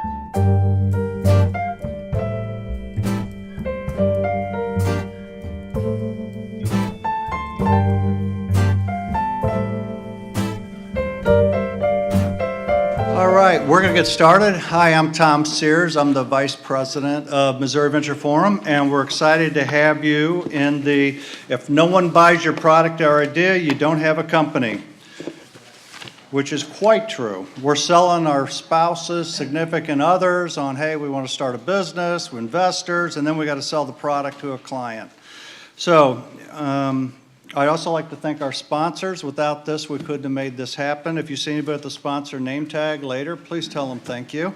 All right, we're going to get started. Hi, I'm Tom Sears. I'm the Vice President of Missouri Venture Forum, and we're excited to have you in the "If no one buys your product or idea, you don't have a company," which is quite true. We're selling our spouses, significant others on, hey, we want to start a business, we're investors, and then we got to sell the product to a client. So, I'd also like to thank our sponsors. Without this, we couldn't have made this happen. If you see anybody with the sponsor name tag later, please tell them thank you.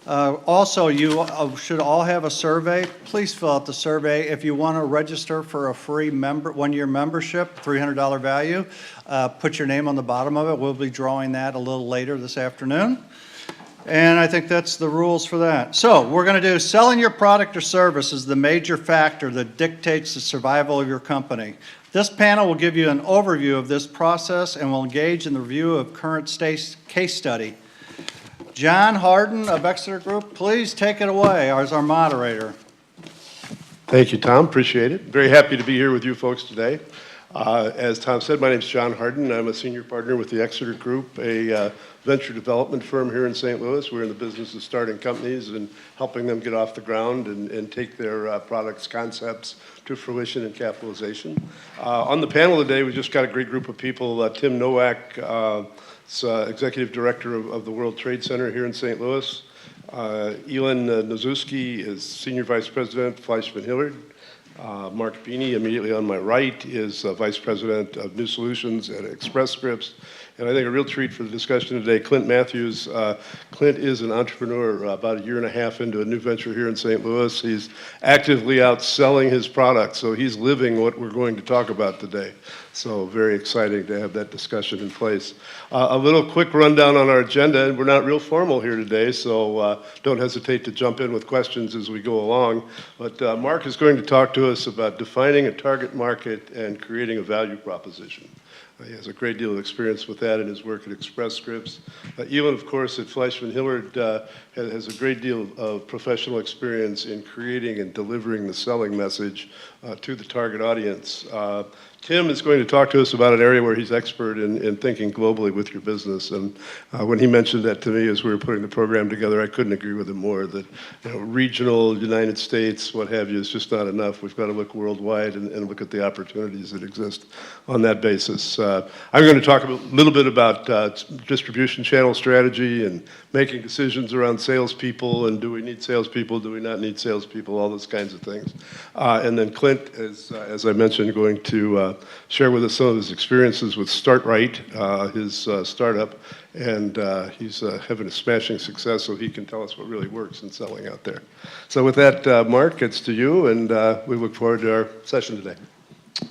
Also, you should all have a survey. Please fill out the survey. If you want to register for a free one-year membership, $300 value, put your name on the bottom of it. We'll be drawing that a little later this afternoon. And I think that's the rules for that. So we're going to do selling your product or service is the major factor that dictates the survival of your company. This panel will give you an overview of this process and will engage in the review of current case study. John Harden of Exeter Group, please take it away as our moderator. Thank you, Tom. Appreciate it. Very happy to be here with you folks today. As Tom said, my name is John Harden. I'm a senior partner with the Exeter Group, a venture development firm here in St. Louis. We're in the business of starting companies and helping them get off the ground and take their products, concepts to fruition and capitalization. On the panel today, we just got a great group of people. Tim Nowak, Executive Director of the World Trade Center here in St. Louis. Elin Nozuski is Senior Vice President, Fleischmann Hillard. Mark Beeney, immediately on my right, is Vice President of New Solutions at Express Scripts. And I think a real treat for the discussion today, Clint Matthews. Clint is an entrepreneur about a year and a half into a new venture here in St. Louis. He's actively out selling his products, so he's living what we're going to talk about today. So very exciting to have that discussion in place. A little quick rundown on our agenda. We're not real formal here today, so don't hesitate to jump in with questions as we go along. But Mark is going to talk to us about defining a target market and creating a value proposition. He has a great deal of experience with that in his work at Express Scripts. Elin, of course, at Fleischmann Hillard has a great deal of professional experience in creating and delivering the selling message to the target audience. Tim is going to talk to us about an area where he's expert in thinking globally with your business. And when he mentioned that to me as we were putting the program together, I couldn't agree with him more that regional, United States, what have you, is just not enough. We've got to look worldwide and look at the opportunities that exist on that basis. I'm going to talk a little bit about distribution channel strategy and making decisions around salespeople and do we need salespeople, do we not need salespeople, all those kinds of things. And then Clint is, as I mentioned, going to share with us some of his experiences with StartRight, his startup, and he's having a smashing success, so he can tell us what really works in selling out there. So with that, Mark, it's to you, and we look forward to our session today.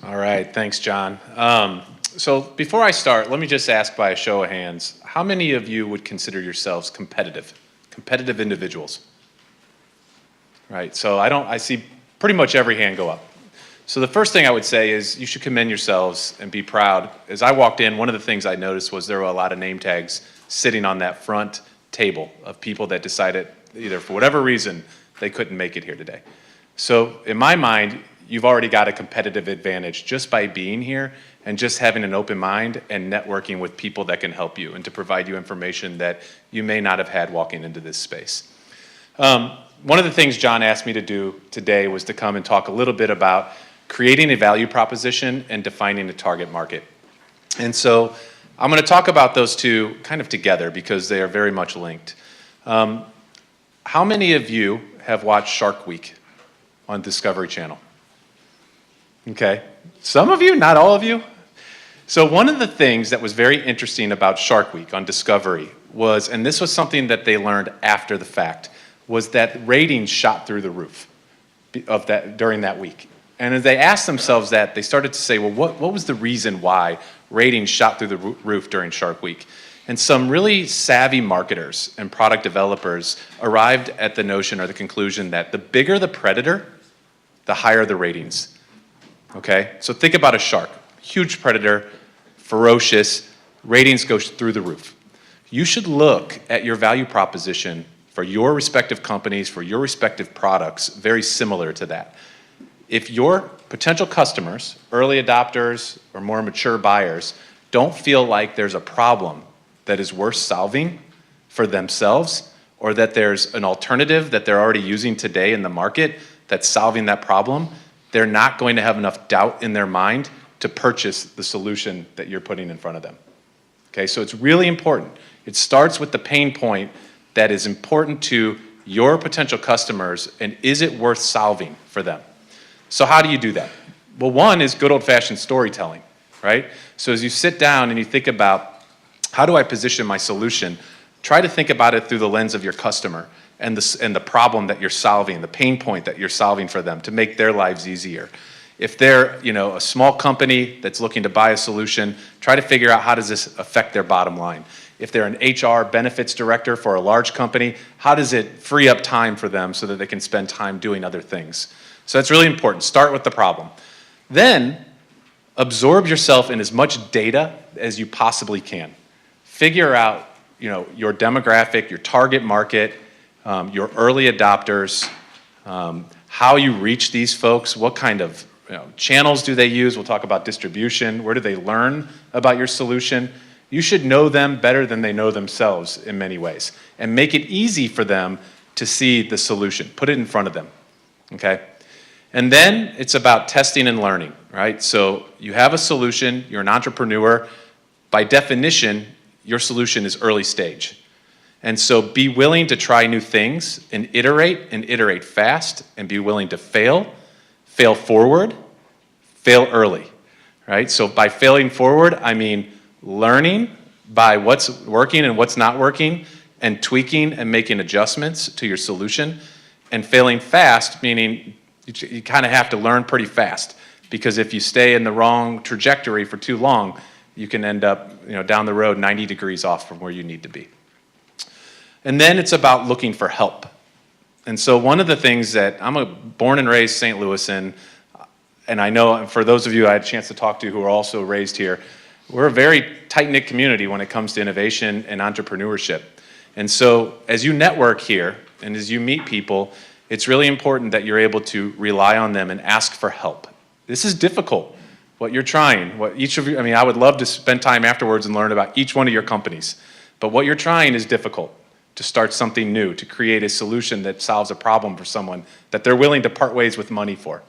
All right, thanks, John. So before I start, let me just ask by a show of hands, how many of you would consider yourselves competitive individuals? Right, so I see pretty much every hand go up. So the first thing I would say is you should commend yourselves and be proud. As I walked in, one of the things I noticed was there were a lot of name tags sitting on that front table of people that decided either for whatever reason they couldn't make it here today. So in my mind, you've already got a competitive advantage just by being here and just having an open mind and networking with people that can help you and to provide you information that you may not have had walking into this space. One of the things John asked me to do today was to come and talk a little bit about creating a value proposition and defining a target market. And so I'm going to talk about those two kind of together because they are very much linked. How many of you have watched Shark Week on Discovery Channel? Okay, some of you, not all of you. So one of the things that was very interesting about Shark Week on Discovery was, and this was something that they learned after the fact, was that ratings shot through the roof of that during that week. And as they asked themselves that, they started to say, well, what was the reason why ratings shot through the roof during Shark Week? And some really savvy marketers and product developers arrived at the notion or the conclusion that the bigger the predator, the higher the ratings. Okay? So think about a shark. Huge predator, ferocious, ratings go through the roof. You should look at your value proposition for your respective companies, for your respective products, very similar to that. If your potential customers, early adopters, or more mature buyers, don't feel like there's a problem that is worth solving for themselves, or that there's an alternative that they're already using today in the market that's solving that problem, they're not going to have enough doubt in their mind to purchase the solution that you're putting in front of them. Okay, so it's really important. It starts with the pain point that is important to your potential customers, and is it worth solving for them? So how do you do that? Well, one is good old-fashioned storytelling, right? So as you sit down and you think about, how do I position my solution? Try to think about it through the lens of your customer and the problem that you're solving, the pain point that you're solving for them to make their lives easier. If they're, a small company that's looking to buy a solution, try to figure out how does this affect their bottom line. If they're an HR benefits director for a large company, how does it free up time for them so that they can spend time doing other things? So that's really important. Start with the problem. Then absorb yourself in as much data as you possibly can. Figure out, your demographic, your target market, your early adopters, how you reach these folks, what kind of channels do they use? We'll talk about distribution. Where do they learn about your solution? You should know them better than they know themselves in many ways, and make it easy for them to see the solution. Put it in front of them, okay? And then it's about testing and learning, right? So you have a solution, you're an entrepreneur. By definition, your solution is early stage. And so be willing to try new things and iterate fast, and be willing to fail forward, fail early, right? So by failing forward, I mean learning by what's working and what's not working, and tweaking and making adjustments to your solution. And failing fast, meaning you kind of have to learn pretty fast, because if you stay in the wrong trajectory for too long, you can end up down the road 90 degrees off from where you need to be. And then it's about looking for help. And so one of the things that I'm born and raised St. Louis in, and I know for those of you I had a chance to talk to who are also raised here, we're a very tight-knit community when it comes to innovation and entrepreneurship. And so as you network here and as you meet people, it's really important that you're able to rely on them and ask for help. This is difficult, what you're trying, what each of you, I would love to spend time afterwards and learn about each one of your companies, but what you're trying is difficult. To start something new, to create a solution that solves a problem for someone that they're willing to part ways with money for.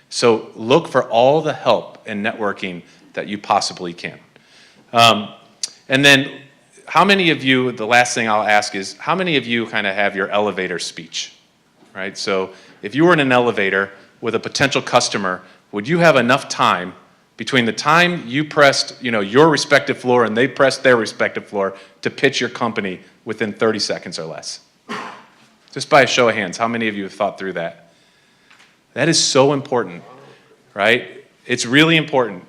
So look for all the help and networking that you possibly can. And then how many of you, the last thing I'll ask is, how many of you kind of have your elevator speech, right? So if you were in an elevator with a potential customer, would you have enough time between the time you pressed your respective floor and they pressed their respective floor to pitch your company within 30 seconds or less? Just by a show of hands, how many of you have thought through that? That is so important, right? It's really important.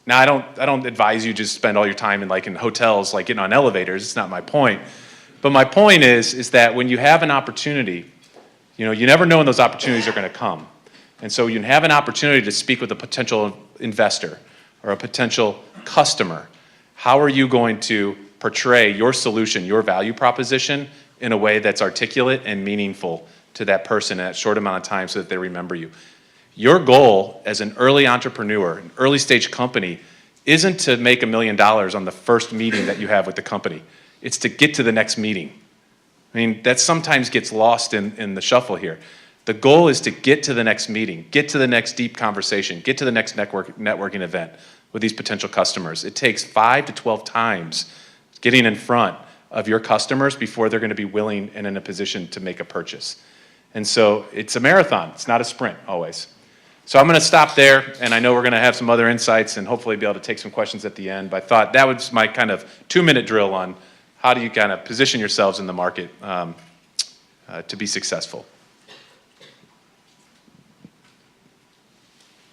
Now, I don't advise you just spend all your time in hotels, getting on elevators. It's not my point. But my point is that when you have an opportunity, you never know when those opportunities are going to come. And so you have an opportunity to speak with a potential investor or a potential customer. How are you going to portray your solution, your value proposition, in a way that's articulate and meaningful to that person in that short amount of time so that they remember you? Your goal as an early entrepreneur, an early stage company, isn't to make $1 million on the first meeting that you have with the company. It's to get to the next meeting. That sometimes gets lost in the shuffle here. The goal is to get to the next meeting, get to the next deep conversation, get to the next networking event with these potential customers. It takes 5 to 12 times getting in front of your customers before they're going to be willing and in a position to make a purchase. And so it's a marathon. It's not a sprint always. So I'm going to stop there, and I know we're going to have some other insights and hopefully be able to take some questions at the end. But I thought that was my kind of 2-minute drill on how do you kind of position yourselves in the market to be successful.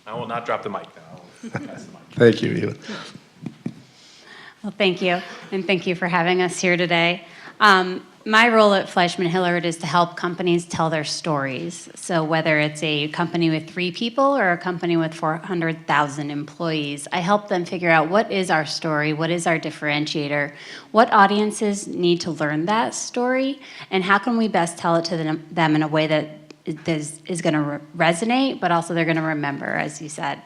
I will not drop the mic now. I'll pass the mic. Thank you, Eli. Well, thank you, and thank you for having us here today. My role at Fleischman Hillard is to help companies tell their stories. So whether it's a company with 3 people or a company with 400,000 employees, I help them figure out what is our story, what is our differentiator, what audiences need to learn that story, and how can we best tell it to them in a way that is going to resonate, but also they're going to remember, as you said.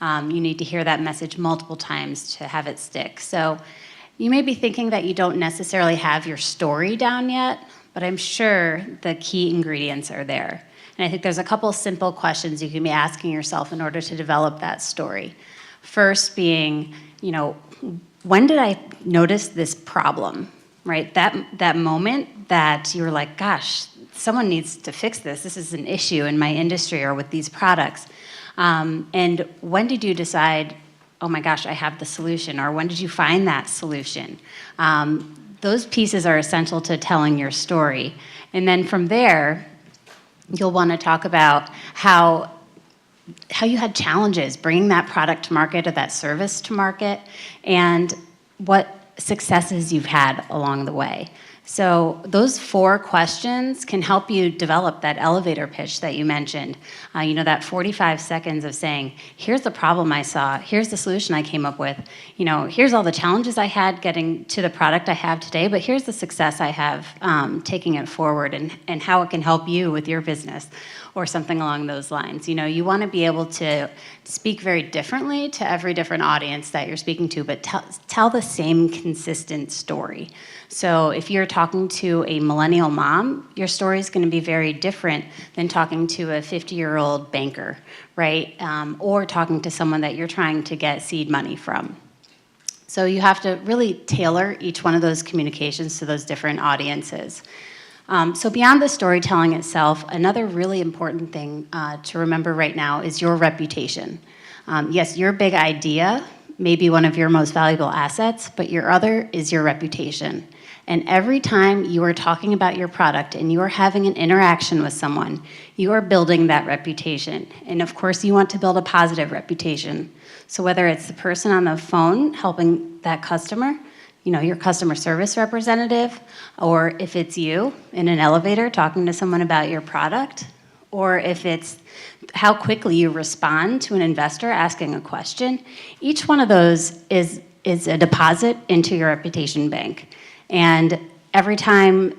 You need to hear that message multiple times to have it stick. So you may be thinking that you don't necessarily have your story down yet, but I'm sure the key ingredients are there. And I think there's a couple simple questions you can be asking yourself in order to develop that story. First being, when did I notice this problem, right? That moment that you were like, gosh, someone needs to fix this. This is an issue in my industry or with these products. And when did you decide, oh my gosh, I have the solution, or when did you find that solution? Those pieces are essential to telling your story. And then from there, you'll want to talk about how you had challenges bringing that product to market or that service to market, and what successes you've had along the way. So those 4 questions can help you develop that elevator pitch that you mentioned. That 45 seconds of saying, here's the problem I saw, here's the solution I came up with, here's all the challenges I had getting to the product I have today, but here's the success I have taking it forward and how it can help you with your business or something along those lines. You want to be able to speak very differently to every different audience that you're speaking to, but tell the same consistent story. So if you're talking to a millennial mom, your story is going to be very different than talking to a 50-year-old banker, right? Or talking to someone that you're trying to get seed money from. So you have to really tailor each one of those communications to those different audiences. So beyond the storytelling itself, another really important thing to remember right now is your reputation. Yes, your big idea may be one of your most valuable assets, but your other is your reputation. And every time you are talking about your product and you are having an interaction with someone, you are building that reputation. And of course, you want to build a positive reputation. So whether it's the person on the phone helping that customer, your customer service representative, or if it's you in an elevator talking to someone about your product, or if it's how quickly you respond to an investor asking a question, each one of those is a deposit into your reputation bank. And every time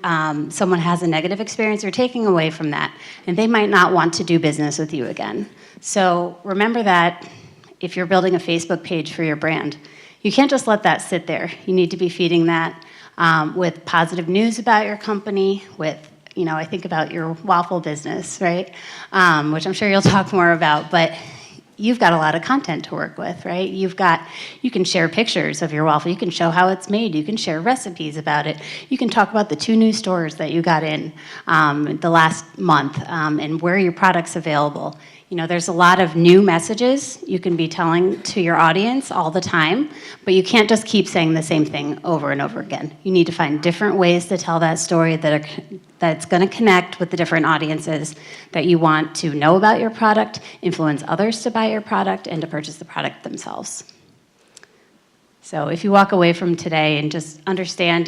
someone has a negative experience, you're taking away from that, and they might not want to do business with you again. So remember that if you're building a Facebook page for your brand, you can't just let that sit there. You need to be feeding that with positive news about your company, with, I think about your waffle business, right? Which I'm sure you'll talk more about, but you've got a lot of content to work with, right? You can share pictures of your waffle, you can show how it's made, you can share recipes about it, you can talk about the 2 new stores that you got in the last month and where your product's available. There's a lot of new messages you can be telling to your audience all the time, but you can't just keep saying the same thing over and over again. You need to find different ways to tell that story that's going to connect with the different audiences that you want to know about your product, influence others to buy your product, and to purchase the product themselves. So if you walk away from today and just understand,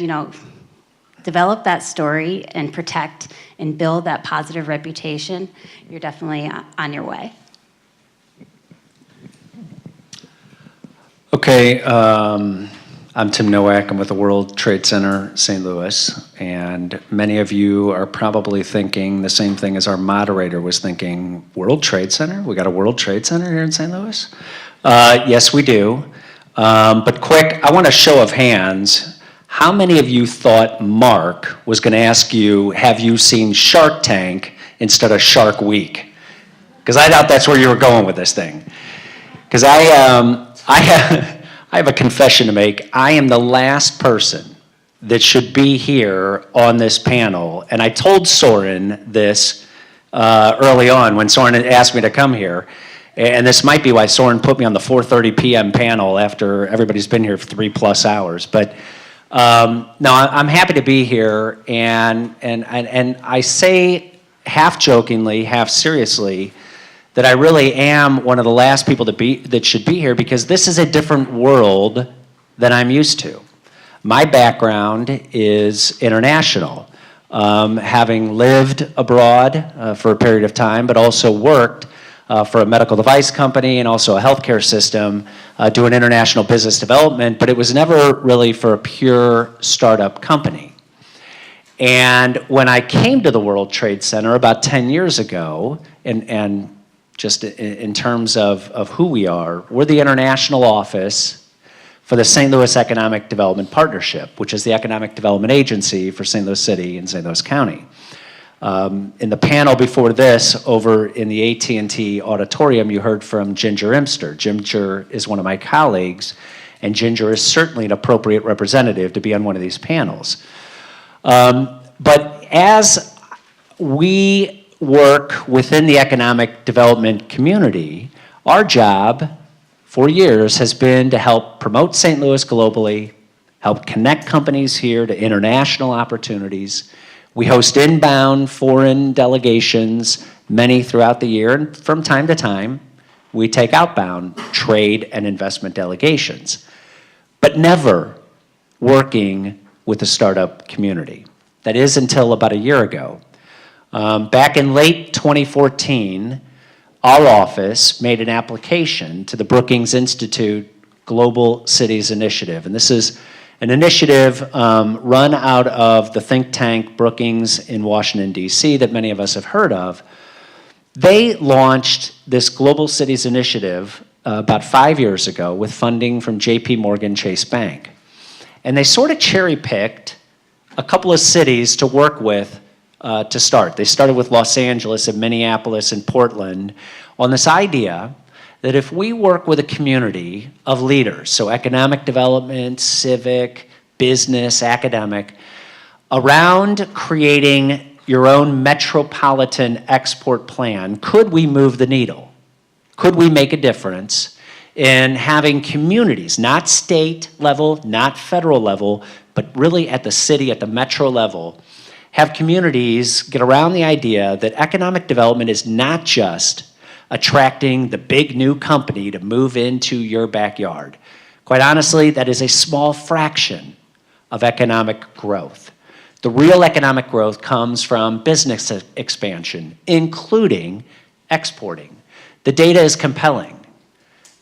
develop that story and protect and build that positive reputation, you're definitely on your way. Okay, I'm Tim Nowak. I'm with the World Trade Center, St. Louis, and many of you are probably thinking the same thing as our moderator was thinking. World Trade Center? We got a World Trade Center here in St. Louis? Yes, we do. But quick, I want a show of hands. How many of you thought Mark was going to ask you, have you seen Shark Tank instead of Shark Week? Because I thought that's where you were going with this thing. Because I have a confession to make. I am the last person that should be here on this panel. And I told Soren this early on when Soren asked me to come here. And this might be why Soren put me on the 4:30 p.m. panel after everybody's been here for 3+ hours. But no, I'm happy to be here, and I say half jokingly, half seriously, that I really am one of the last people that should be here because this is a different world than I'm used to. My background is international. having lived abroad for a period of time, but also worked for a medical device company and also a healthcare system doing international business development, but it was never really for a pure startup company. And when I came to the World Trade Center about 10 years ago, and just in terms of who we are, we're the international office for the St. Louis Economic Development Partnership, which is the economic development agency for St. Louis City and St. Louis County. In the panel before this, over in the AT&T auditorium, you heard from Ginger Imster. Ginger is one of my colleagues, and Ginger is certainly an appropriate representative to be on one of these panels. But as we work within the economic development community, our job for years has been to help promote St. Louis globally, help connect companies here to international opportunities. We host inbound foreign delegations, many throughout the year, and from time to time, we take outbound trade and investment delegations, but never working with the startup community. That is until about a year ago. Back in late 2014, our office made an application to the Brookings Institute Global Cities Initiative. And this is an initiative run out of the think tank Brookings in Washington, D.C. that many of us have heard of. They launched this Global Cities Initiative about 5 years ago with funding from J.P. Morgan Chase Bank. And they sort of cherry-picked a couple of cities to work with to start. They started with Los Angeles and Minneapolis and Portland on this idea that if we work with a community of leaders, so economic development, civic, business, academic, around creating your own metropolitan export plan, could we move the needle? Could we make a difference in having communities, not state level, not federal level, but really at the city, at the metro level, have communities get around the idea that economic development is not just attracting the big new company to move into your backyard. Quite honestly, that is a small fraction of economic growth. The real economic growth comes from business expansion, including exporting. The data is compelling.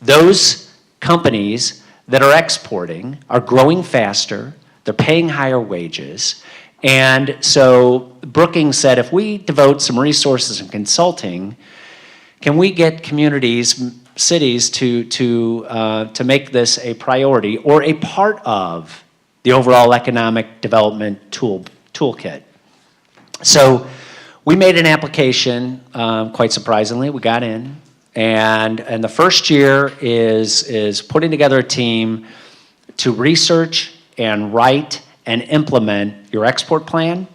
Those companies that are exporting are growing faster, they're paying higher wages, and so Brookings said, if we devote some resources and consulting, can we get communities, cities to make this a priority or a part of the overall economic development toolkit? So we made an application, quite surprisingly, we got in, and the first year is putting together a team to research and write and implement your export plan.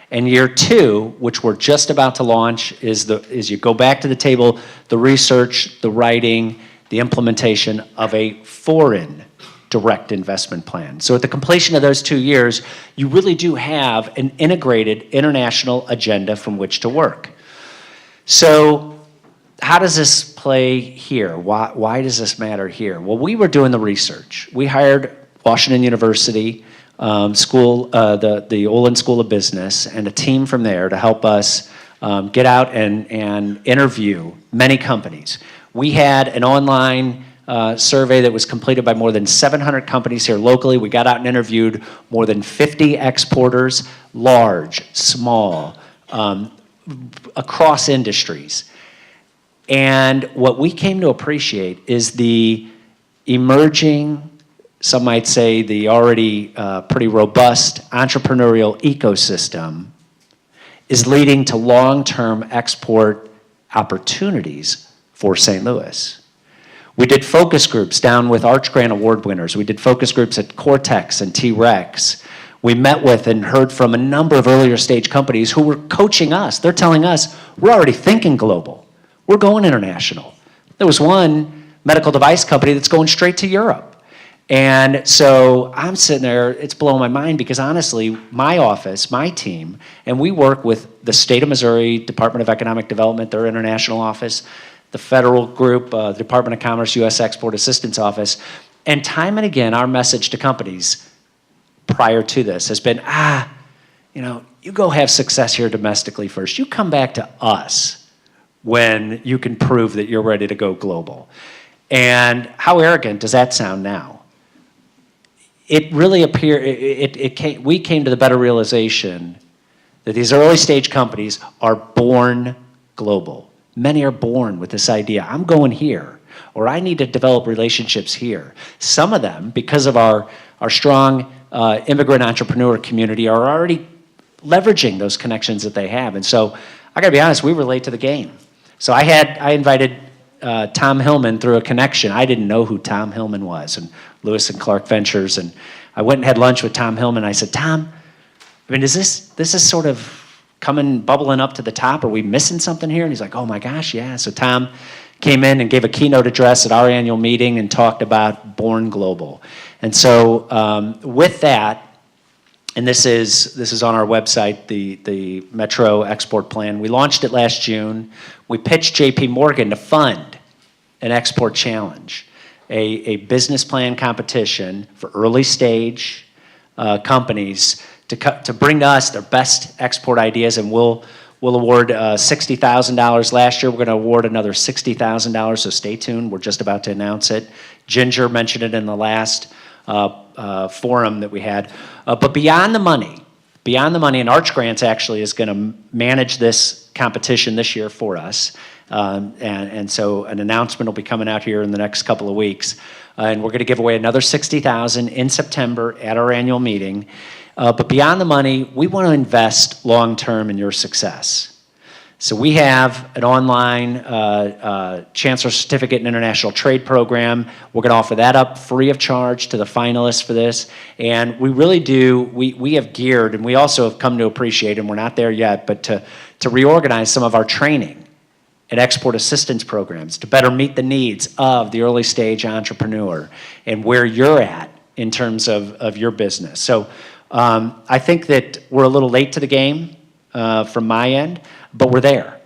And year two, which we're just about to launch, is you go back to the table, the research, the writing, the implementation of a foreign direct investment plan. So at the completion of those 2 years, you really do have an integrated international agenda from which to work. So how does this play here? Why does this matter here? Well, we were doing the research. We hired Washington University the Olin School of Business and a team from there to help us get out and interview many companies. We had an online survey that was completed by more than 700 companies here locally. We got out and interviewed more than 50 exporters, large, small, across industries. And what we came to appreciate is the emerging, some might say the already pretty robust entrepreneurial ecosystem is leading to long-term export opportunities for St. Louis. We did focus groups down with Arch Grant Award winners. We did focus groups at Cortex and T-Rex. We met with and heard from a number of earlier stage companies who were coaching us. They're telling us, we're already thinking global. We're going international. There was one medical device company that's going straight to Europe. And so I'm sitting there, it's blowing my mind because honestly, my office, my team, and we work with the State of Missouri Department of Economic Development, their international office, the federal group, the Department of Commerce, U.S. Export Assistance Office, and time and again, our message to companies prior to this has been, you go have success here domestically first. You come back to us when you can prove that you're ready to go global. And how arrogant does that sound now? It really we came to the better realization that these early stage companies are born global. Many are born with this idea, I'm going here, or I need to develop relationships here. Some of them, because of our strong immigrant entrepreneur community, are already leveraging those connections that they have. And so I gotta be honest, we relate to the game. So I invited Tom Hillman through a connection. I didn't know who Tom Hillman was, and Lewis and Clark Ventures, and I went and had lunch with Tom Hillman. I said, Tom, I mean, this is sort of bubbling up to the top? Are we missing something here? And he's like, oh my gosh, yeah. So Tom came in and gave a keynote address at our annual meeting and talked about Born Global. And so with that, and this is on our website, the Metro Export Plan. We launched it last June. We pitched JP Morgan to fund an export challenge, a business plan competition for early stage companies to bring to us their best export ideas, and we'll award $60,000 last year. We're going to award another $60,000, so stay tuned. We're just about to announce it. Ginger mentioned it in the last forum that we had. But beyond the money, and Arch Grants actually is going to manage this competition this year for us. And so an announcement will be coming out here in the next couple of weeks. And we're going to give away another $60,000 in September at our annual meeting. But beyond the money, we want to invest long-term in your success. So we have an online Chancellor Certificate in International Trade program. We're going to offer that up free of charge to the finalists for this. And we really do, we have geared, and we also have come to appreciate, and we're not there yet, but to reorganize some of our training and export assistance programs to better meet the needs of the early stage entrepreneur and where you're at in terms of your business. So I think that we're a little late to the game from my end, but we're there.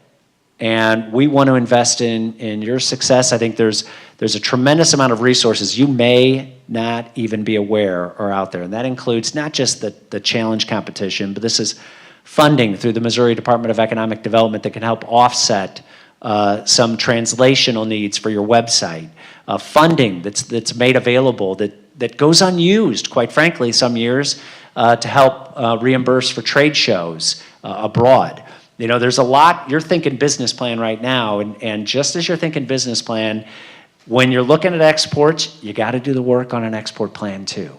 And we want to invest in your success. I think there's a tremendous amount of resources you may not even be aware are out there. And that includes not just the challenge competition, but this is funding through the Missouri Department of Economic Development that can help offset some translational needs for your website. Funding that's made available that goes unused, quite frankly, some years, to help reimburse for trade shows abroad. You know, there's a lot. You're thinking business plan right now, and just as you're thinking business plan, when you're looking at exports, you got to do the work on an export plan too.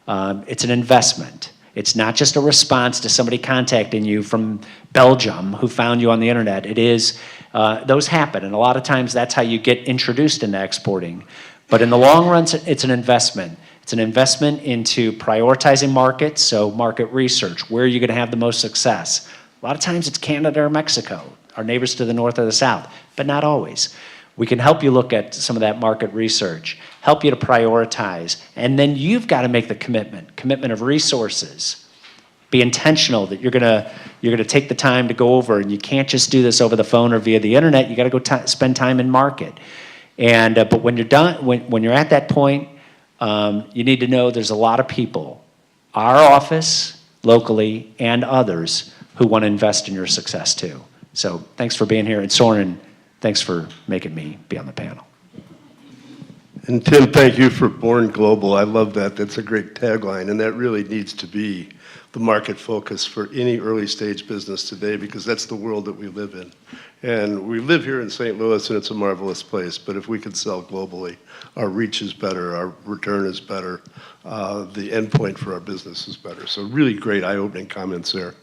It's an investment. It's not just a response to somebody contacting you from Belgium who found you on the internet. It is, those happen, and a lot of times that's how you get introduced into exporting. But in the long run, it's an investment. It's an investment into prioritizing markets, so market research. Where are you going to have the most success? A lot of times it's Canada or Mexico, our neighbors to the north or the south, but not always. We can help you look at some of that market research, help you to prioritize, and then you've got to make the commitment of resources. Be intentional that you're gonna take the time to go over, and you can't just do this over the phone or via the internet. You got to go spend time in market. And but when you're done, when you're at that point, you need to know there's a lot of people, our office locally and others, who want to invest in your success too. So thanks for being here. And Soren, thanks for making me be on the panel. And Tim, thank you for Born Global. I love that. That's a great tagline, and that really needs to be the market focus for any early stage business today, because that's the world that we live in. And we live here in St. Louis, and it's a marvelous place, but if we could sell globally, our reach is better, our return is better, the endpoint for our business is better. So really great eye-opening comments there.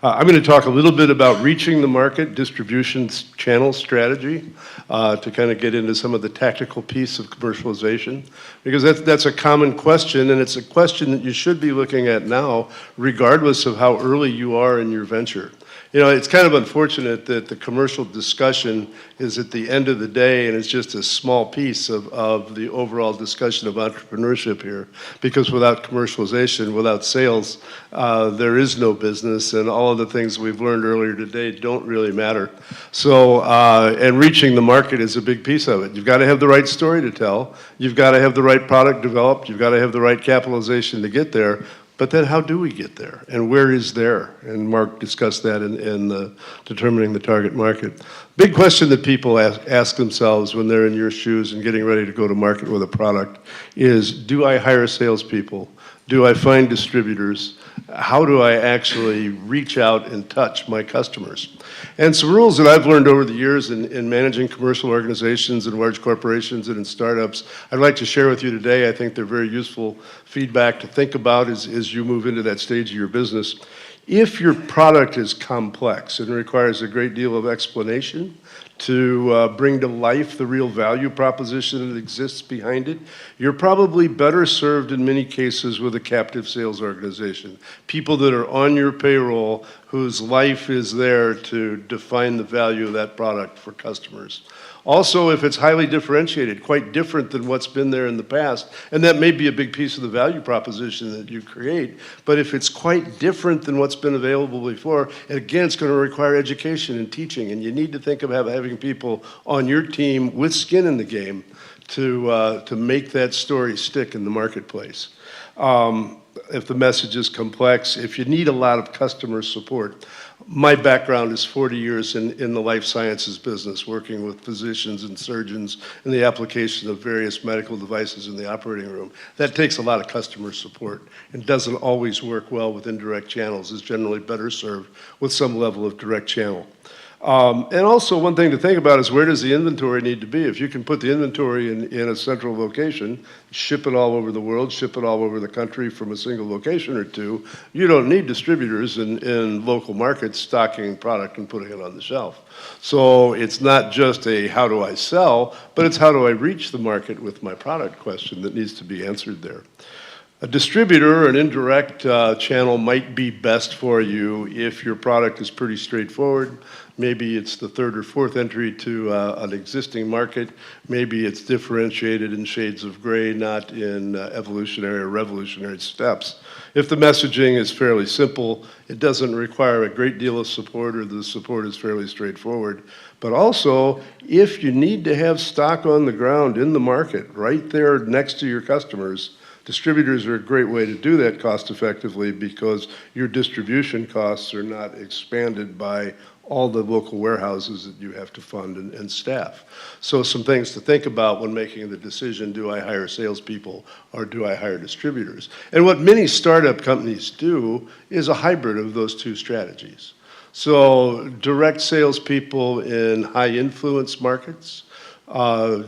I'm going to talk a little bit about reaching the market, distribution channel strategy, to kind of get into some of the tactical piece of commercialization, because that's a common question, and it's a question that you should be looking at now, regardless of how early you are in your venture. You know, it's kind of unfortunate that the commercial discussion is at the end of the day, and it's just a small piece of the overall discussion of entrepreneurship here, because without commercialization, without sales, there is no business, and all of the things we've learned earlier today don't really matter. So, and reaching the market is a big piece of it. You've got to have the right story to tell. You've got to have the right product developed. You've got to have the right capitalization to get there. But then how do we get there? And where is there? And Mark discussed that in determining the target market. Big question that people ask themselves when they're in your shoes and getting ready to go to market with a product is, do I hire salespeople? Do I find distributors? How do I actually reach out and touch my customers? And some rules that I've learned over the years in managing commercial organizations and large corporations and in startups, I'd like to share with you today. I think they're very useful feedback to think about as you move into that stage of your business. If your product is complex and requires a great deal of explanation to bring to life the real value proposition that exists behind it, you're probably better served in many cases with a captive sales organization. People that are on your payroll whose life is there to define the value of that product for customers. Also, if it's highly differentiated, quite different than what's been there in the past, and that may be a big piece of the value proposition that you create, but if it's quite different than what's been available before, and again, it's going to require education and teaching, and you need to think of having people on your team with skin in the game to make that story stick in the marketplace. If the message is complex, if you need a lot of customer support. My background is 40 years in the life sciences business, working with physicians and surgeons in the application of various medical devices in the operating room. That takes a lot of customer support and doesn't always work well with indirect channels. It's generally better served with some level of direct channel. And also one thing to think about is, where does the inventory need to be? If you can put the inventory in a central location, ship it all over the world, ship it all over the country from a single location or two, you don't need distributors in local markets stocking product and putting it on the shelf. So it's not just a how do I sell, but it's how do I reach the market with my product question that needs to be answered there. A distributor or an indirect channel might be best for you if your product is pretty straightforward. Maybe it's the third or fourth entry to an existing market. Maybe it's differentiated in shades of gray, not in evolutionary or revolutionary steps. If the messaging is fairly simple, it doesn't require a great deal of support, or the support is fairly straightforward. But also, if you need to have stock on the ground in the market, right there next to your customers, distributors are a great way to do that cost effectively, because your distribution costs are not expanded by all the local warehouses that you have to fund and staff. So some things to think about when making the decision, do I hire salespeople or do I hire distributors? And what many startup companies do is a hybrid of those two strategies. So direct salespeople in high influence markets,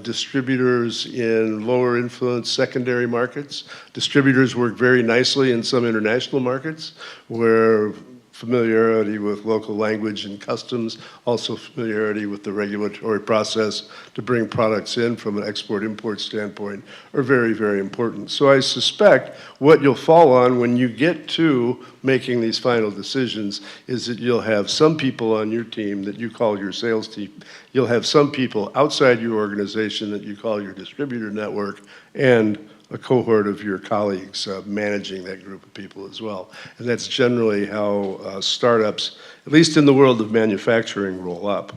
distributors in lower influence secondary markets. Distributors work very nicely in some international markets where familiarity with local language and customs, also familiarity with the regulatory process to bring products in from an export-import standpoint, are very, very important. So I suspect what you'll fall on when you get to making these final decisions is that you'll have some people on your team that you call your sales team. You'll have some people outside your organization that you call your distributor network, and a cohort of your colleagues managing that group of people as well. And that's generally how startups, at least in the world of manufacturing, roll up.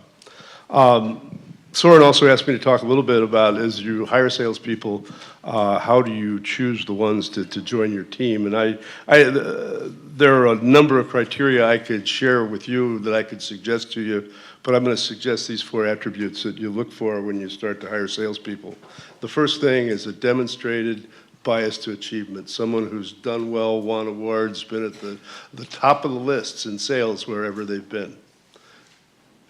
Soren also asked me to talk a little bit about, as you hire salespeople, how do you choose the ones to join your team? And there are a number of criteria I could share with you that I could suggest to you, but I'm going to suggest these 4 attributes that you look for when you start to hire salespeople. The first thing is a demonstrated bias to achievement, someone who's done well, won awards, been at the top of the lists in sales wherever they've been.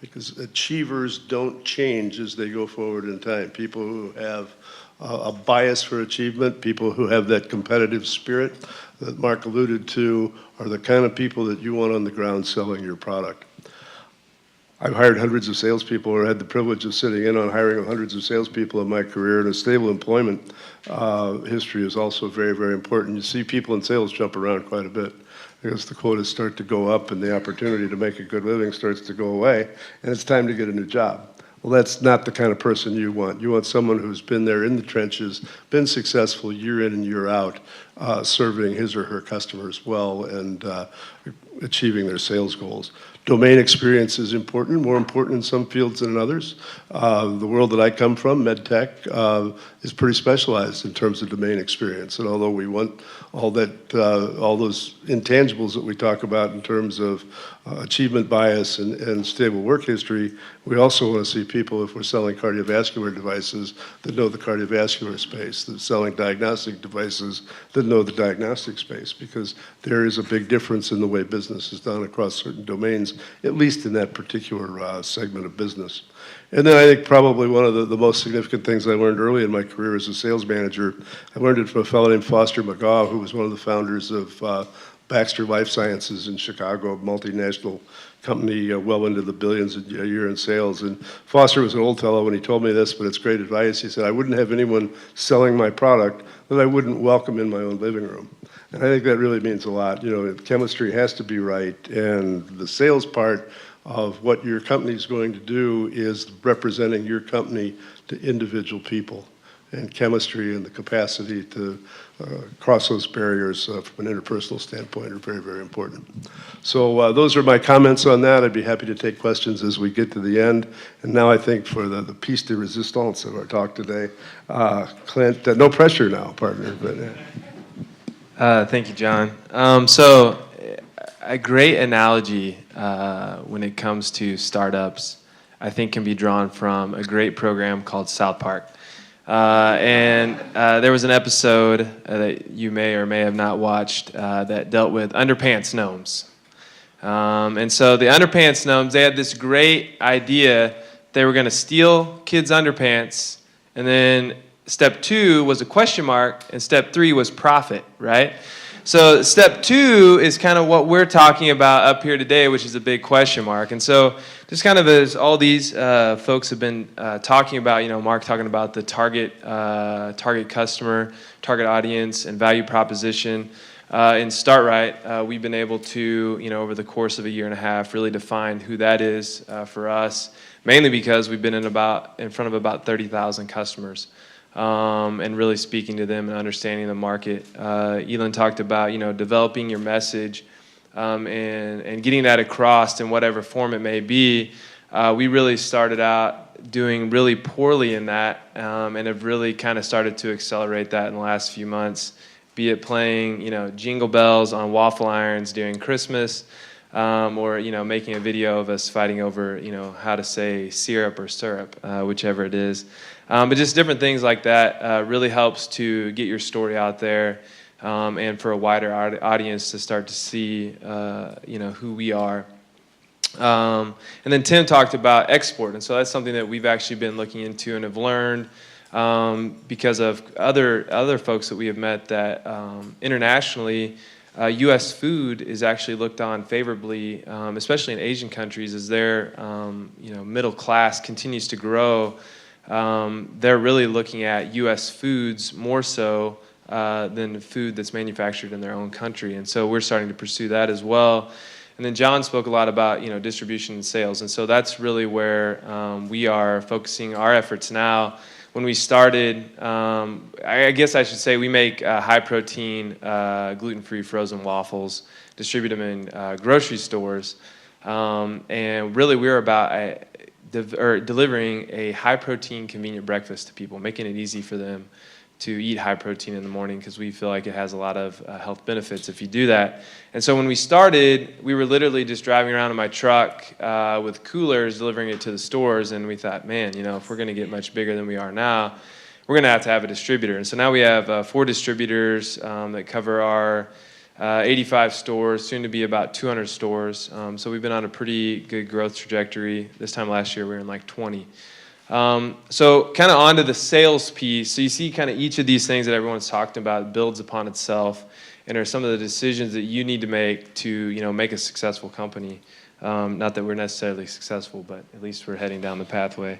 Because achievers don't change as they go forward in time. People who have a bias for achievement, people who have that competitive spirit that Mark alluded to, are the kind of people that you want on the ground selling your product. I've hired hundreds of salespeople, or had the privilege of sitting in on hiring of hundreds of salespeople in my career, and a stable employment history is also very, very important. You see people in sales jump around quite a bit because the quotas start to go up and the opportunity to make a good living starts to go away, and it's time to get a new job. Well, that's not the kind of person you want. You want someone who's been there in the trenches, been successful year in and year out, serving his or her customers well and achieving their sales goals. domain experience is important, more important in some fields than in others. The world that I come from, med tech, is pretty specialized in terms of domain experience. And although we want all those intangibles that we talk about in terms of achievement bias and stable work history, we also want to see people, if we're selling cardiovascular devices, that know the cardiovascular space, that selling diagnostic devices that know the diagnostic space, because there is a big difference in the way business is done across certain domains, at least in that particular segment of business. And then I think probably one of the most significant things I learned early in my career as a sales manager, I learned it from a fellow named Foster McGaw, who was one of the founders of Baxter Life Sciences in Chicago, a multinational company well into the billions a year in sales. And Foster was an old fellow when he told me this, but it's great advice. He said, I wouldn't have anyone selling my product that I wouldn't welcome in my own living room. And I think that really means a lot. You know, chemistry has to be right, and the sales part of what your company is going to do is representing your company to individual people. And chemistry and the capacity to cross those barriers from an interpersonal standpoint are very, very important. So those are my comments on that. I'd be happy to take questions as we get to the end. And now I think for the piece de resistance of our talk today, Clint, no pressure now, partner. But Thank you, John. So a great analogy when it comes to startups, I think, can be drawn from a great program called South Park. And there was an episode that you may or may have not watched that dealt with underpants gnomes. And so the underpants gnomes, they had this great idea. They were going to steal kids' underpants, and then step 2 was a question mark, and step 3 was profit, right? So step 2 is kind of what we're talking about up here today, which is a big question mark. And so just kind of as all these folks have been talking about, you know, Mark talking about the target customer, target audience, and value proposition. In StartRight, we've been able to, you know, over the course of a year and a half, really define who that is for us, mainly because we've been in front of about 30,000 customers. And really speaking to them and understanding the market. Elon talked about, you know, developing your message and getting that across in whatever form it may be. We really started out doing really poorly in that and have really kind of started to accelerate that in the last few months, be it playing, you know, jingle bells on waffle irons during Christmas, or, you know, making a video of us fighting over, you know, how to say syrup or syrup, whichever it is. But just different things like that really helps to get your story out there and for a wider audience to start to see, you know, who we are. And then Tim talked about export, and so that's something that we've actually been looking into and have learned because of other folks that we have met that internationally, U.S. food is actually looked on favorably, especially in Asian countries, as their you know, middle class continues to grow. They're really looking at U.S. foods more so than food that's manufactured in their own country, and so we're starting to pursue that as well. And then John spoke a lot about, you know, distribution and sales, and so that's really where we are focusing our efforts now. When we started, I guess I should say we make high-protein, gluten-free frozen waffles, distribute them in grocery stores, and really we're about delivering a high-protein, convenient breakfast to people, making it easy for them to eat high protein in the morning because we feel like it has a lot of health benefits if you do that. And so when we started, we were literally just driving around in my truck with coolers, delivering it to the stores, and we thought, man, you know, if we're going to get much bigger than we are now, we're going to have a distributor. And so now we have 4 distributors that cover our 85 stores, soon to be about 200 stores. So we've been on a pretty good growth trajectory. This time last year, we were in like 20. So kind of onto the sales piece. So you see kind of each of these things that everyone's talked about builds upon itself and are some of the decisions that you need to make to, you know, make a successful company. Not that we're necessarily successful, but at least we're heading down the pathway.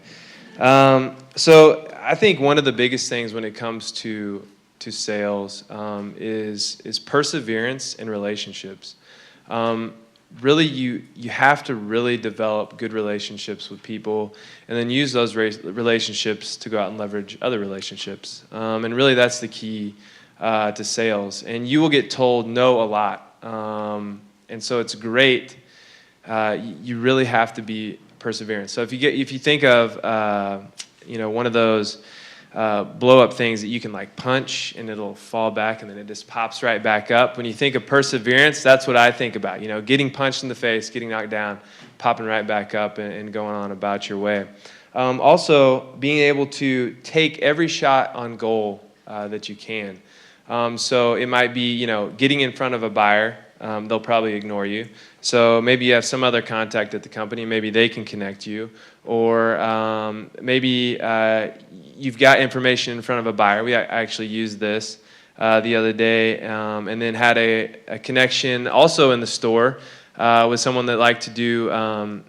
So I think one of the biggest things when it comes to sales is perseverance in relationships. Really, you have to really develop good relationships with people and then use those relationships to go out and leverage other relationships. And really, that's the key to sales. And you will get told no a lot. And so it's great you really have to be perseverant. So if you think of one of those blow up things that you can like punch and it'll fall back and then it just pops right back up. When you think of perseverance, that's what I think about. Getting punched in the face, getting knocked down, popping right back up and going on about your way. Also, being able to take every shot on goal that you can. So it might be, getting in front of a buyer. They'll probably ignore you. So maybe you have some other contact at the company. Maybe they can connect you. Or maybe you've got information in front of a buyer. I actually used this the other day and then had a connection also in the store with someone that liked to do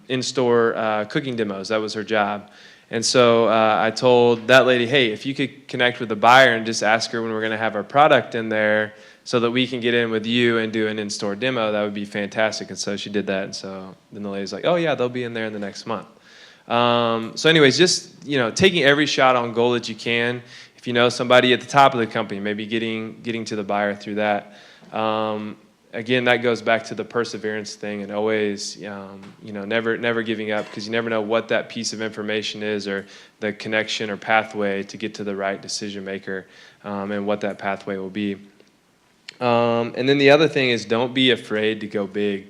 in-store cooking demos. That was her job. And so I told that lady, hey, if you could connect with the buyer and just ask her when we're going to have our product in there so that we can get in with you and do an in-store demo, that would be fantastic. And so she did that. And so then the lady's like, oh, yeah, they'll be in there in the next month. So anyways, just, taking every shot on goal that you can. If you know somebody at the top of the company, maybe getting to the buyer through that. Again, that goes back to the perseverance thing and always, never giving up because you never know what that piece of information is or the connection or pathway to get to the right decision maker and what that pathway will be. And then the other thing is don't be afraid to go big.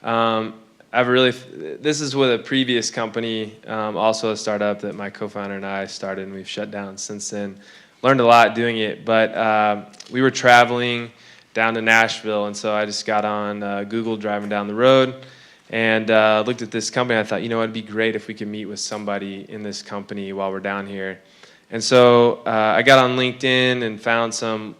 This is with a previous company, also a startup that my co-founder and I started, and we've shut down since then. Learned a lot doing it, but we were traveling down to Nashville, and so I just got on Google driving down the road and looked at this company. I thought, it'd be great if we could meet with somebody in this company while we're down here. And so I got on LinkedIn and found some,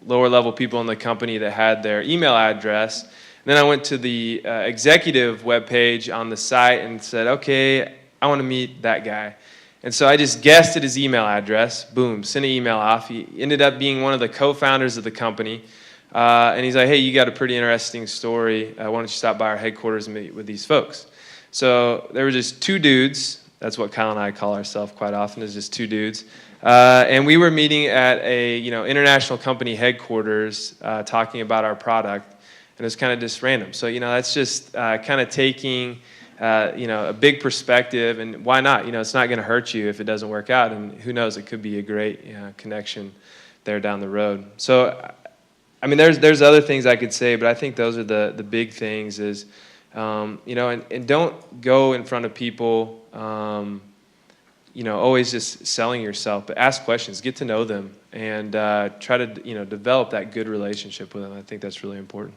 lower level people in the company that had their email address. And then I went to the executive webpage on the site and said, okay, I want to meet that guy. And so I just guessed at his email address, boom, sent an email off. He ended up being one of the co-founders of the company. And he's like, hey, you got a pretty interesting story. Why don't you stop by our headquarters and meet with these folks? So there were just two dudes. That's what Kyle and I call ourselves quite often, is just two dudes. And we were meeting at a international company headquarters talking about our product. And it was kind of just random. So, that's just kind of taking, a big perspective. And why not? It's not going to hurt you if it doesn't work out. And who knows, it could be a great connection there down the road. So, there's other things I could say, but I think those are the big things is, and don't go in front of people, always just selling yourself, but ask questions, get to know them, and try to, develop that good relationship with them. I think that's really important.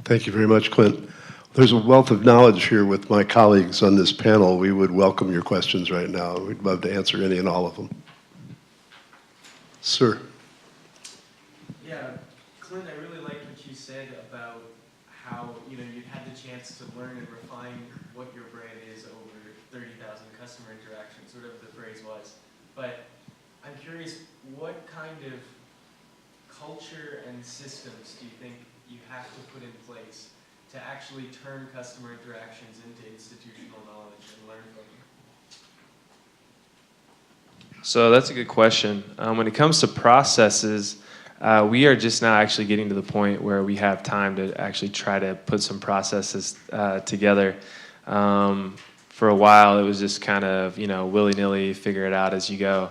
Thank you very much, Clint. There's a wealth of knowledge here with my colleagues on this panel. We would welcome your questions right now. We'd love to answer any and all of them. Sir. Yeah, Clint, I really liked what you said about how, you've had the chance to learn and refine what your brand is over 30,000 customer interactions, whatever the phrase was. But I'm curious, what kind of culture and systems do you think you have to put in place to actually turn customer interactions into institutional knowledge and learn from you? So that's a good question. When it comes to processes, we are just now actually getting to the point where we have time to actually try to put some processes together. For a while, it was just kind of, willy-nilly, figure it out as you go.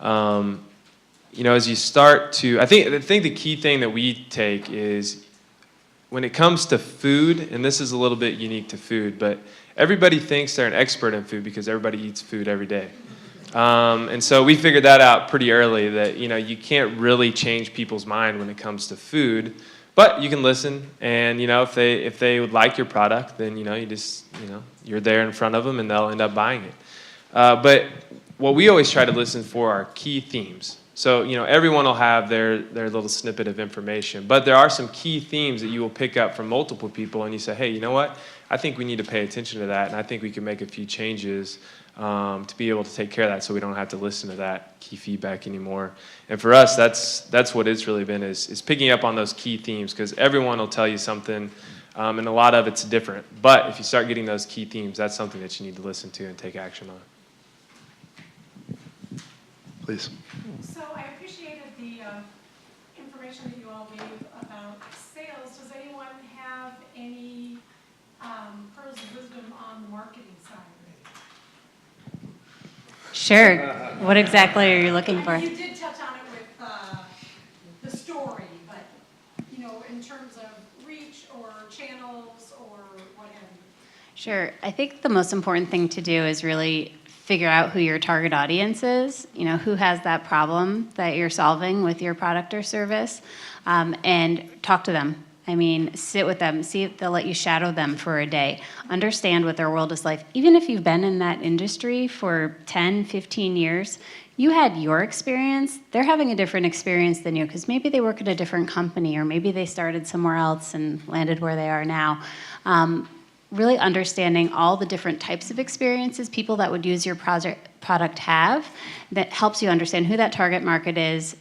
As you start to, I think the key thing that we take is when it comes to food, and this is a little bit unique to food, but everybody thinks they're an expert in food because everybody eats food every day. And so we figured that out pretty early that, you can't really change people's mind when it comes to food, but you can listen and, if they would like your product, then, you just, you're there in front of them and they'll end up buying it. But what we always try to listen for are key themes. So, everyone will have their little snippet of information, but there are some key themes that you will pick up from multiple people and you say, hey, you know what? I think we need to pay attention to that and I think we can make a few changes to be able to take care of that so we don't have to listen to that key feedback anymore. And for us, that's what it's really been is picking up on those key themes because everyone will tell you something and a lot of it's different. But if you start getting those key themes, that's something that you need to listen to and take action on. Please. So I appreciated the information that you all gave about sales. Does anyone have any pearls of wisdom on the marketing side. Sure. What exactly are you looking for? You did touch on it with the story, but, in terms of reach or channels or what have you. Sure. I think the most important thing to do is really figure out who your target audience is, who has that problem that you're solving with your product or service, and talk to them. I mean, sit with them, see if they'll let you shadow them for a day, understand what their world is like. Even if you've been in that industry for 10, 15 years, you had your experience, they're having a different experience than you because maybe they work at a different company or maybe they started somewhere else and landed where they are now. Really understanding all the different types of experiences people that would use your product have, that helps you understand who that target market is,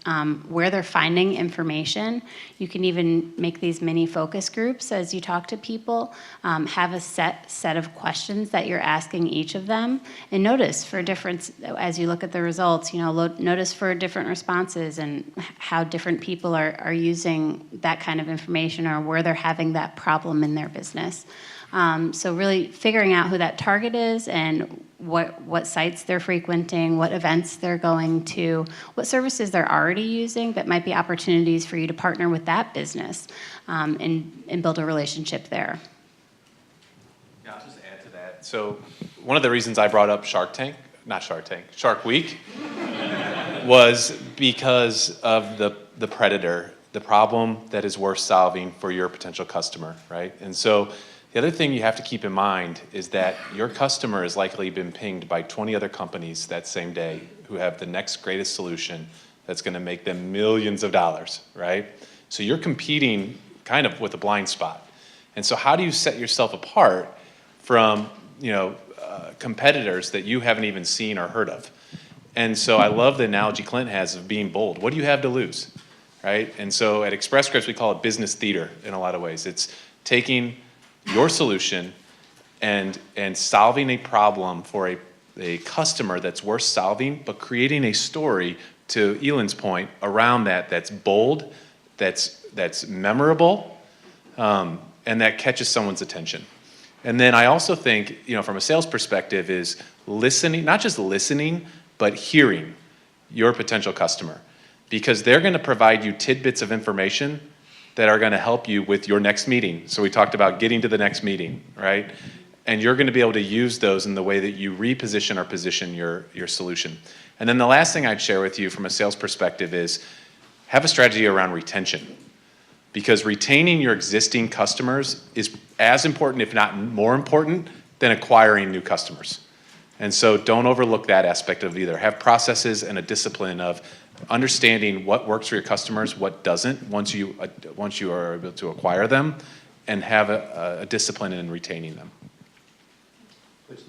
where they're finding information. You can even make these mini focus groups as you talk to people, have a set of questions that you're asking each of them, and notice for difference as you look at the results, notice for different responses and how different people are using that kind of information or where they're having that problem in their business. So really figuring out who that target is and what sites they're frequenting, what events they're going to, what services they're already using that might be opportunities for you to partner with that business and build a relationship there. Yeah, I'll just add to that. So one of the reasons I brought up Shark Week, was because of the predator, the problem that is worth solving for your potential customer, right? And so the other thing you have to keep in mind is that your customer has likely been pinged by 20 other companies that same day who have the next greatest solution that's going to make them millions of dollars, right? So you're competing kind of with a blind spot. And so how do you set yourself apart from, competitors that you haven't even seen or heard of? And so I love the analogy Clint has of being bold. What do you have to lose, right? And so at Express Scripts, we call it business theater in a lot of ways. It's taking your solution and solving a problem for a customer that's worth solving, but creating a story, to Elon's point, around that's bold, that's memorable, and that catches someone's attention. And then I also think, from a sales perspective, is listening, not just listening, but hearing your potential customer, because they're going to provide you tidbits of information that are going to help you with your next meeting. So we talked about getting to the next meeting, right? And you're going to be able to use those in the way that you reposition or position your solution. And then the last thing I'd share with you from a sales perspective is have a strategy around retention, because retaining your existing customers is as important, if not more important, than acquiring new customers. And so don't overlook that aspect of it either. Have processes and a discipline of understanding what works for your customers, what doesn't, once you are able to acquire them, and have a discipline in retaining them. With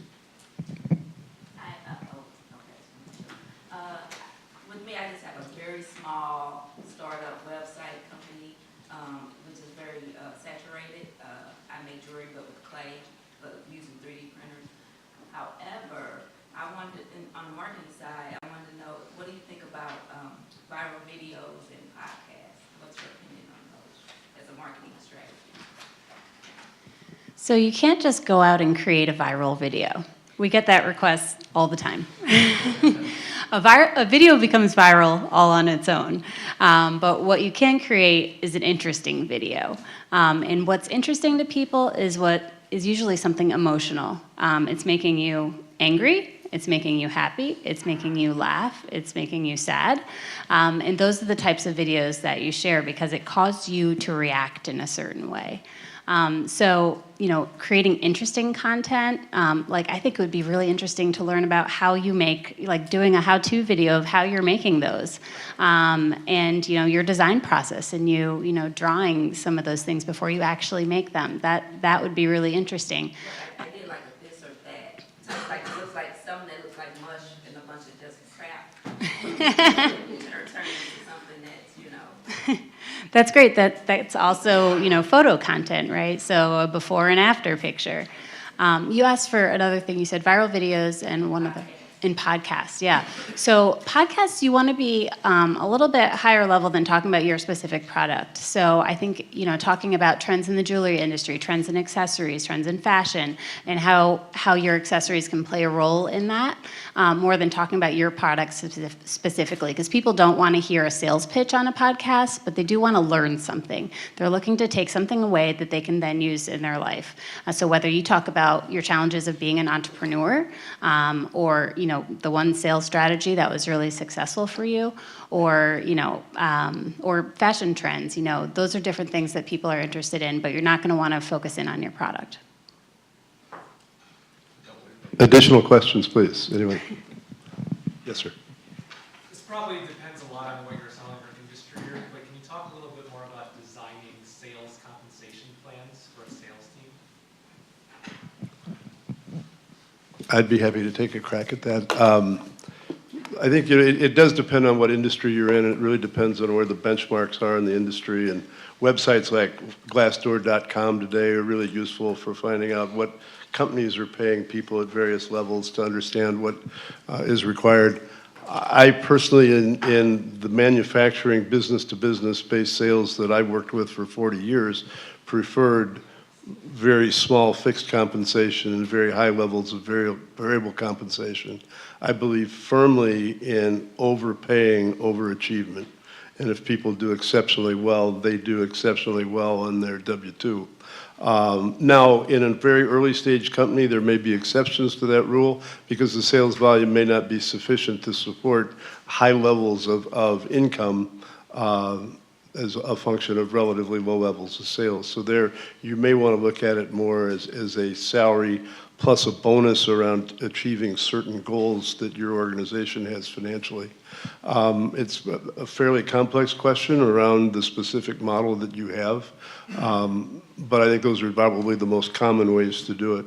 me, I just have a very small startup website company, which is very saturated. I make jewelry, but with clay, but using 3D printers. However, I wanted, on the marketing side, I wanted to know, what do you think about viral videos and podcasts? What's your opinion on those as a marketing strategy? So you can't just go out and create a viral video. We get that request all the time. A video becomes viral all on its own. But what you can create is an interesting video. And what's interesting to people is what is usually something emotional. It's making you angry, it's making you happy, it's making you laugh, it's making you sad. And those are the types of videos that you share because it caused you to react in a certain way. So, creating interesting content, I think it would be really interesting to learn about how you make, doing a how-to video of how you're making those, and, your design process and drawing some of those things before you actually make them. That would be really interesting. I did like a this or that. So it looks like something that looks like mush and a bunch of just crap. Turn into something that's, That's great. That's also, photo content, right? So a before and after picture. You asked for another thing. You said viral videos and In podcasts, yeah. So podcasts, you want to be a little bit higher level than talking about your specific product. So I think, talking about trends in the jewelry industry, trends in accessories, trends in fashion, and how your accessories can play a role in that, more than talking about your product specifically. Because people don't want to hear a sales pitch on a podcast, but they do want to learn something. They're looking to take something away that they can then use in their life. So whether you talk about your challenges of being an entrepreneur, or the one sales strategy that was really successful for you, or or fashion trends. Those are different things that people are interested in, but you're not going to want to focus in on your product. Additional questions, please. Anyone? Yes, sir. This probably depends a lot on what you're selling or industry, but can you talk a little bit more about designing sales compensation plans for a sales team? I'd be happy to take a crack at that. I think it does depend on what industry you're in. It really depends on where the benchmarks are in the industry. And websites like Glassdoor.com today are really useful for finding out what companies are paying people at various levels to understand what is required. I personally, in the manufacturing business-to-business based sales that I've worked with for 40 years, preferred very small fixed compensation and very high levels of variable compensation. I believe firmly in overpaying overachievement. And if people do exceptionally well, they do exceptionally well on their W-2. Now, in a very early stage company, there may be exceptions to that rule because the sales volume may not be sufficient to support high levels of income as a function of relatively low levels of sales. So there, you may want to look at it more as a salary plus a bonus around achieving certain goals that your organization has financially. It's a fairly complex question around the specific model that you have, but I think those are probably the most common ways to do it.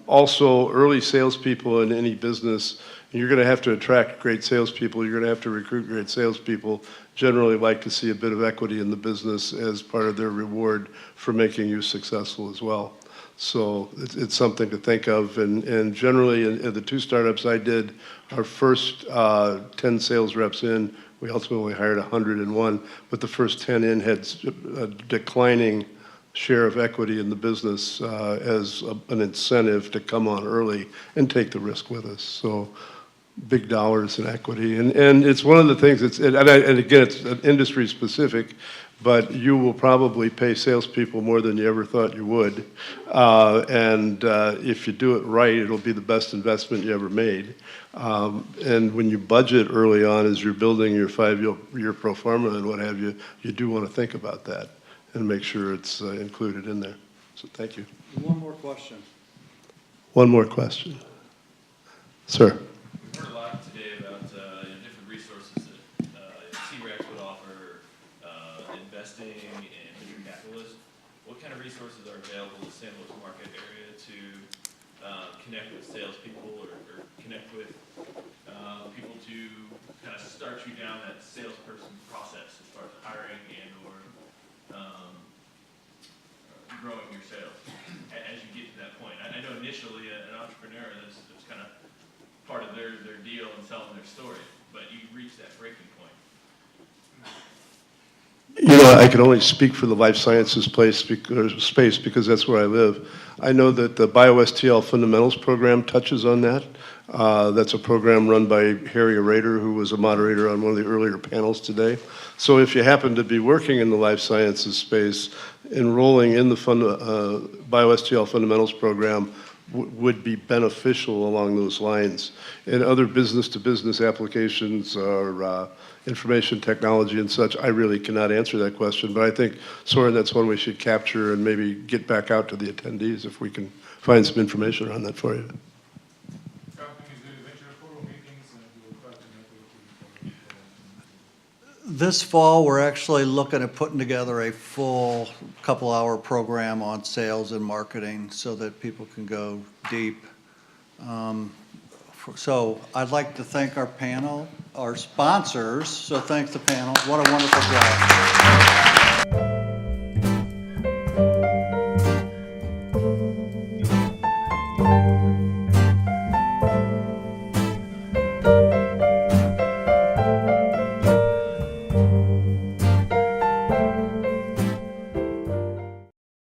Also, early salespeople in any business, you're going to have to attract great salespeople. You're going to have to recruit great salespeople. Generally like to see a bit of equity in the business as part of their reward for making you successful as well. So it's something to think of. And generally, in the 2 startups I did, our first 10 sales reps in, we ultimately hired 101, but the first 10 in had a declining share of equity in the business as an incentive to come on early and take the risk with us. So big dollars in equity. And it's one of the things, and again, it's industry specific, but you will probably pay salespeople more than you ever thought you would. And if you do it right, it'll be the best investment you ever made. And when you budget early on as you're building your 5-year pro forma and what have you, you do want to think about that and make sure it's included in there. So thank you. One more question. One more question. Sir. We've heard a lot today about different resources that T-Rex would offer, investing and venture capitalists. What kind of resources are available in the San Luis market area to connect with salespeople or connect with people to kind of start you down that salesperson process as far as hiring and or growing your sales as you get to that point? I know initially an entrepreneur, that's kind of part of their deal and telling their story, but you reach that breaking point. I can only speak for the life sciences space because that's where I live. I know that the BioSTL Fundamentals program touches on that. That's a program run by Harry Rader, who was a moderator on one of the earlier panels today. So if you happen to be working in the life sciences space, enrolling in the BioSTL Fundamentals program would be beneficial along those lines. And other business-to-business applications or information technology and such, I really cannot answer that question. But I think, Soren, that's one we should capture and maybe get back out to the attendees if we can find some information around that for you. This fall, we're actually looking at putting together a full couple-hour program on sales and marketing so that people can go deep. So I'd like to thank our panel, our sponsors. So thanks the panel. What a wonderful job.